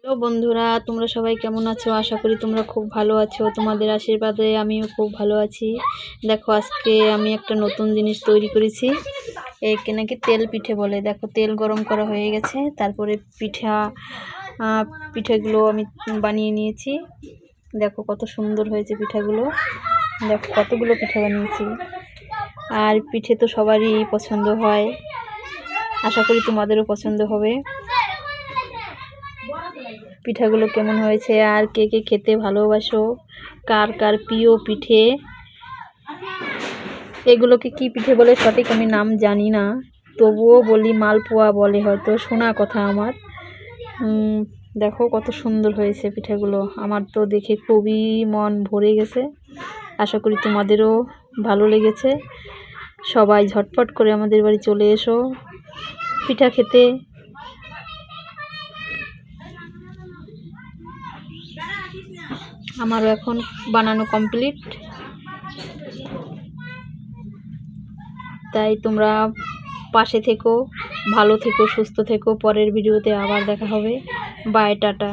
Hello বন্ধুরা, তোমরা সবাই কেমন আছো? আশা করি তোমরা খুব ভালো আছো। তোমাদের আশীর্বাদে আমিও খুব ভালো আছি। দেখো, আজকে আমি একটা নতুন জিনিস তৈরি করেছি। একে নাকি তেল পিঠে বলে। দেখো, তেল গরম করা হয়ে গেছে, তারপরে পিঠেগুলো আমি বানিয়ে নিয়েছি। দেখো কত সুন্দর হয়েছে পিঠাগুলো। দেখো কতগুলো পিঠা বানিয়েছি। আর পিঠে তো সবারই পছন্দ হয়, আশা করি তোমাদেরও পছন্দ হবে। পিঠাগুলো কেমন হয়েছে আর কে কে খেতে ভালোবাসো, কার কার প্রিয় পিঠে, এগুলোকে কি পিঠে বলে সঠিক আমি নাম জানি না, তবুও বলি মালপোয়া বলে, হয়তো শোনা কথা আমার। দেখো কত সুন্দর হয়েছে পিঠাগুলো, আমার তো দেখে খুবই মন ভরে গেছে। আশা করি তোমাদেরও ভালো লেগেছে। সবাই ঝটপট করে আমাদের বাড়ি চলে এসো পিঠা খেতে। আমারও এখন বানানো কমপ্লিট, তাই তোমরা পাশে থেকো, ভালো থেকো, সুস্থ থেকো। পরের ভিডিওতে আবার দেখা হবে। Bye, tata.